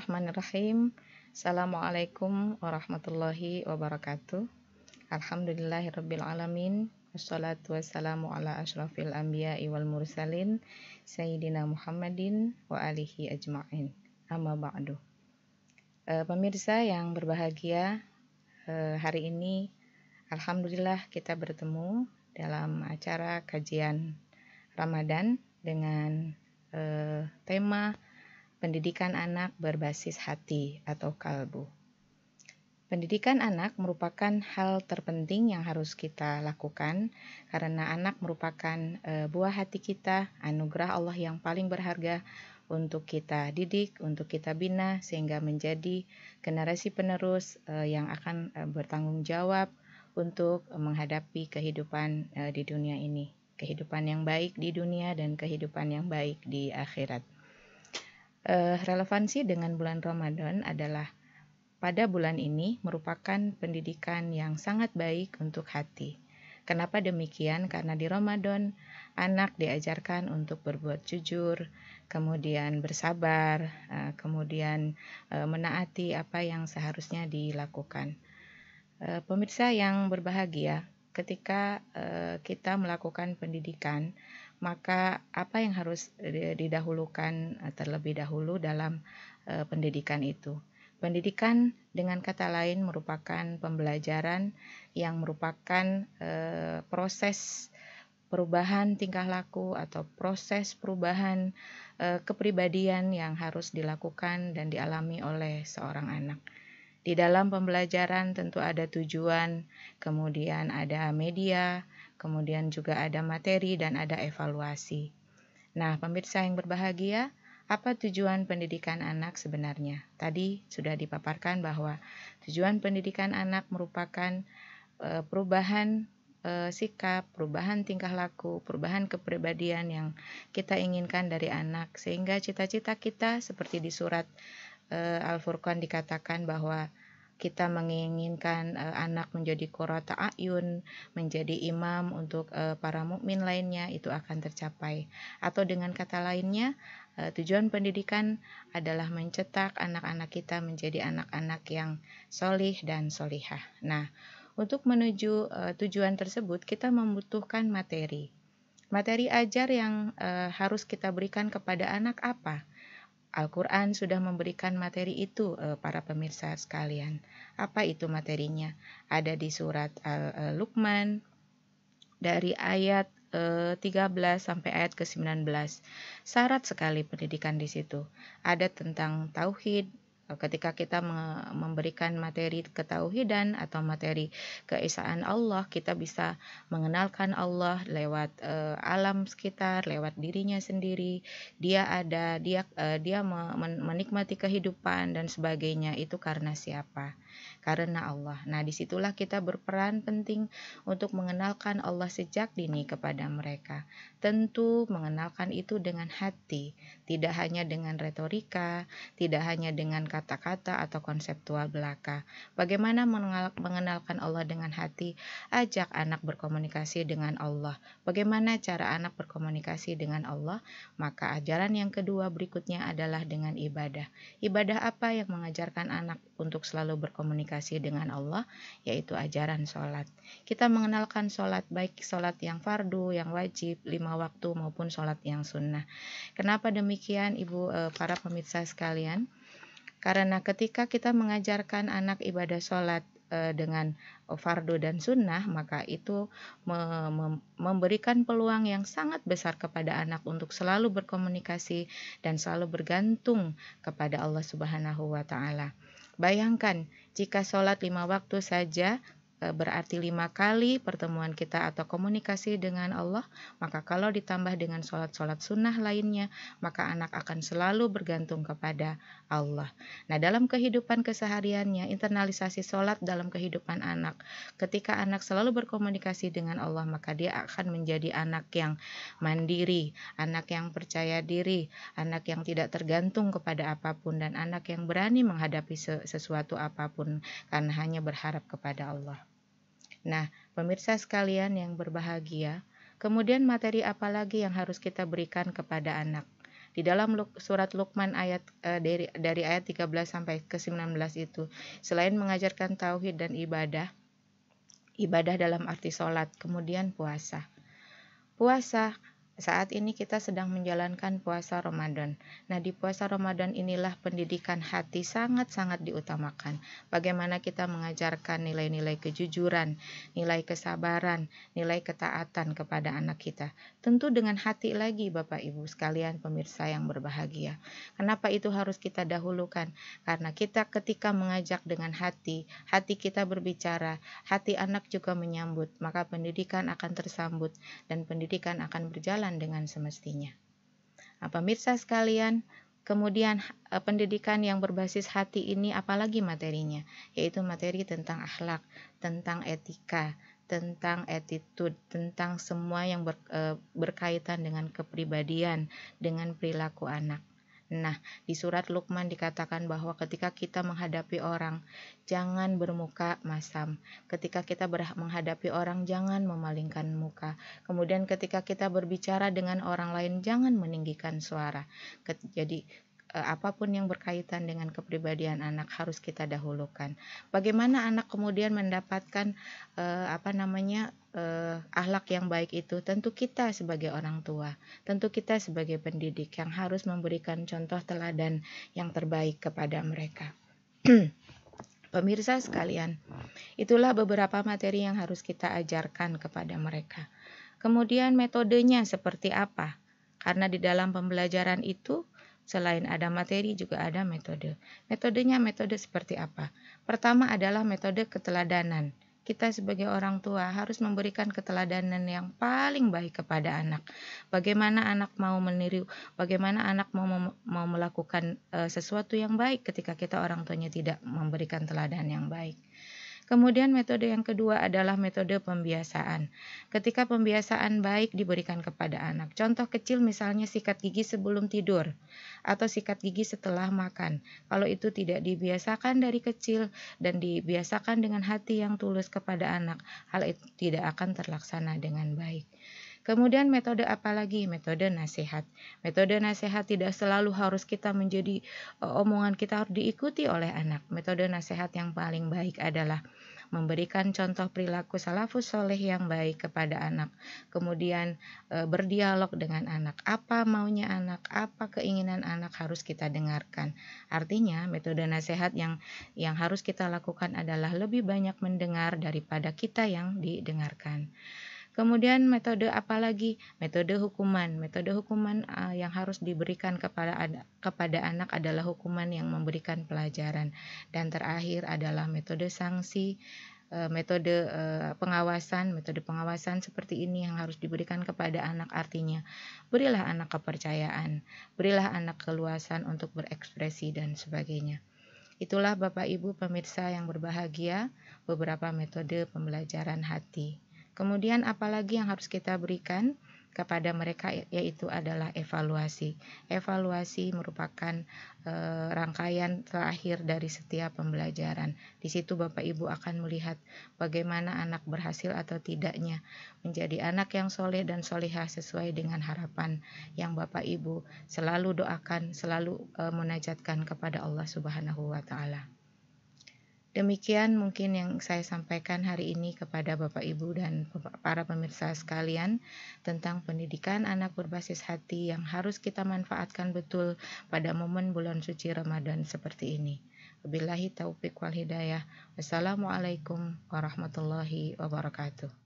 Bismillahirrahmanirrahim. Assalamualaikum warahmatullahi wabarakatuh. Alhamdulillahirrabbilalamin. Wassalatu wassalamu ala ashrafil anbiya'i wal mursalin Sayyidina Muhammadin wa alihi ajma'in. Amma ba'du. Pemirsa yang berbahagia, hari ini alhamdulillah kita bertemu dalam acara kajian Ramadan dengan tema pendidikan anak berbasis hati atau kalbu. Pendidikan anak merupakan hal terpenting yang harus kita lakukan karena anak merupakan buah hati kita, anugerah Allah yang paling berharga untuk kita didik, untuk kita bina sehingga menjadi generasi penerus yang akan bertanggung jawab untuk menghadapi kehidupan di dunia ini, kehidupan yang baik di dunia dan kehidupan yang baik di akhirat. Relevansi dengan bulan Ramadan adalah pada bulan ini merupakan pendidikan yang sangat baik untuk hati. Kenapa demikian? Karena di Ramadan anak diajarkan untuk berbuat jujur, kemudian bersabar, kemudian menaati apa yang seharusnya dilakukan. Pemirsa yang berbahagia, ketika kita melakukan pendidikan, maka apa yang harus didahulukan terlebih dahulu dalam pendidikan itu? Pendidikan dengan kata lain merupakan pembelajaran yang merupakan proses perubahan tingkah laku atau proses perubahan kepribadian yang harus dilakukan dan dialami oleh seorang anak. Di dalam pembelajaran tentu ada tujuan, kemudian ada media, kemudian juga ada materi dan ada evaluasi. Nah, pemirsa yang berbahagia, apa tujuan pendidikan anak sebenarnya? Tadi sudah dipaparkan bahwa tujuan pendidikan anak merupakan perubahan sikap, perubahan tingkah laku, perubahan kepribadian yang kita inginkan dari anak, sehingga cita-cita kita seperti di surat Al-Furqan dikatakan bahwa kita menginginkan anak menjadi qurrata a'yun, menjadi imam untuk para mukmin lainnya, itu akan tercapai. Atau dengan kata lainnya, tujuan pendidikan adalah mencetak anak-anak kita menjadi anak-anak yang solih dan solihah. Nah, untuk menuju tujuan tersebut kita membutuhkan materi. Materi ajar yang harus kita berikan kepada anak apa? Al-Quran sudah memberikan materi itu para pemirsa sekalian. Apa itu materinya? Ada di surat Luqman dari ayat 13 sampai ayat ke-19. Syarat sekali pendidikan di situ. Ada tentang tauhid. Ketika kita memberikan materi ketauhidan atau materi keesaan Allah, kita bisa mengenalkan Allah lewat alam sekitar, lewat dirinya sendiri. Dia ada, dia menikmati kehidupan dan sebagainya. Itu karena siapa? Karena Allah. Nah, disitulah kita berperan penting untuk mengenalkan Allah sejak dini kepada mereka. Tentu mengenalkan itu dengan hati, tidak hanya dengan retorika, tidak hanya dengan kata-kata atau konseptual belaka. Bagaimana mengenalkan Allah dengan hati? Ajak anak berkomunikasi dengan Allah. Bagaimana cara anak berkomunikasi dengan Allah? Maka ajaran yang kedua berikutnya adalah dengan ibadah. Ibadah apa yang mengajarkan anak untuk selalu berkomunikasi dengan Allah? Yaitu ajaran sholat. Kita mengenalkan sholat, baik sholat yang fardu, yang wajib, 5 waktu maupun sholat yang sunnah. Kenapa demikian Ibu para pemirsa sekalian? Karena ketika kita mengajarkan anak ibadah sholat dengan fardu dan sunnah, maka itu memberikan peluang yang sangat besar kepada anak untuk selalu berkomunikasi dan selalu bergantung kepada Allah Subhanahu wa Ta'ala. Bayangkan jika sholat 5 waktu saja berarti 5 kali pertemuan kita atau komunikasi dengan Allah, maka kalau ditambah dengan sholat-sholat sunnah lainnya, maka anak akan selalu bergantung kepada Allah. Nah, dalam kehidupan kesehariannya, internalisasi sholat dalam kehidupan anak, ketika anak selalu berkomunikasi dengan Allah, maka dia akan menjadi anak yang mandiri, anak yang percaya diri, anak yang tidak tergantung kepada apapun, dan anak yang berani menghadapi sesuatu apapun karena hanya berharap kepada Allah. Nah, pemirsa sekalian yang berbahagia, kemudian materi apa lagi yang harus kita berikan kepada anak? Di dalam surat Luqman dari ayat 13 sampai ke 19 itu, selain mengajarkan tauhid dan ibadah dalam arti sholat, kemudian puasa. Saat ini kita sedang menjalankan puasa Ramadan. Nah, di puasa Ramadan inilah pendidikan hati sangat-sangat diutamakan. Bagaimana kita mengajarkan nilai-nilai kejujuran, nilai kesabaran, nilai ketaatan kepada anak kita. Tentu dengan hati lagi, Bapak Ibu sekalian pemirsa yang berbahagia. Kenapa itu harus kita dahulukan? Karena kita ketika mengajak dengan hati kita berbicara, hati anak juga menyambut, maka pendidikan akan tersambut dan pendidikan akan berjalan dengan semestinya. Pemirsa sekalian, kemudian pendidikan yang berbasis hati ini apalagi materinya, yaitu materi tentang akhlak, tentang etika, tentang attitude, tentang semua yang berkaitan dengan kepribadian, dengan perilaku anak. Nah, di surat Luqman dikatakan bahwa ketika kita menghadapi orang, jangan bermuka masam. Ketika kita menghadapi orang, jangan memalingkan muka. Kemudian ketika kita berbicara dengan orang lain, jangan meninggikan suara. Jadi, apapun yang berkaitan dengan kepribadian anak harus kita dahulukan. Bagaimana anak kemudian mendapatkan akhlak yang baik itu? Tentu kita sebagai orang tua, tentu kita sebagai pendidik yang harus memberikan contoh teladan yang terbaik kepada mereka. Pemirsa sekalian, itulah beberapa materi yang harus kita ajarkan kepada mereka. Kemudian metodenya seperti apa? Karena di dalam pembelajaran itu selain ada materi juga ada metode. Metodenya metode seperti apa? Pertama adalah metode keteladanan. Kita sebagai orang tua harus memberikan keteladanan yang paling baik kepada anak. Bagaimana anak mau meniru, bagaimana anak mau melakukan sesuatu yang baik ketika kita orang tuanya tidak memberikan teladan yang baik. Kemudian metode yang kedua adalah metode pembiasaan. Ketika pembiasaan baik diberikan kepada anak. Contoh kecil misalnya sikat gigi sebelum tidur atau sikat gigi setelah makan. Kalau itu tidak dibiasakan dari kecil dan dibiasakan dengan hati yang tulus kepada anak, hal itu tidak akan terlaksana dengan baik. Kemudian metode apa lagi? Metode nasihat. Metode nasihat tidak selalu harus kita menjadi omongan kita harus diikuti oleh anak. Metode nasihat yang paling baik adalah memberikan contoh perilaku salafus soleh yang baik kepada anak. Kemudian berdialog dengan anak. Apa maunya anak, apa keinginan anak harus kita dengarkan. Artinya metode nasihat yang harus kita lakukan adalah lebih banyak mendengar daripada kita yang didengarkan. Kemudian metode apa lagi? Metode hukuman. Metode hukuman yang harus diberikan kepada anak adalah hukuman yang memberikan pelajaran. Dan terakhir adalah metode sanksi, metode pengawasan. Metode pengawasan seperti ini yang harus diberikan kepada anak, artinya berilah anak kepercayaan, berilah anak keluasan untuk berekspresi dan sebagainya. Itulah Bapak Ibu pemirsa yang berbahagia, beberapa metode pembelajaran hati. Kemudian apalagi yang harus kita berikan kepada mereka, yaitu adalah evaluasi. Evaluasi merupakan rangkaian terakhir dari setiap pembelajaran. Di situ Bapak Ibu akan melihat bagaimana anak berhasil atau tidaknya menjadi anak yang soleh dan solehah sesuai dengan harapan yang Bapak Ibu selalu doakan, selalu munajatkan kepada Allah Subhanahu wa Ta'ala. Demikian mungkin yang saya sampaikan hari ini kepada Bapak Ibu dan para pemirsa sekalian tentang pendidikan anak berbasis hati yang harus kita manfaatkan betul pada momen bulan suci Ramadan seperti ini. Wabillahi taufiq wal hidayah. Wassalamualaikum warahmatullahi wabarakatuh.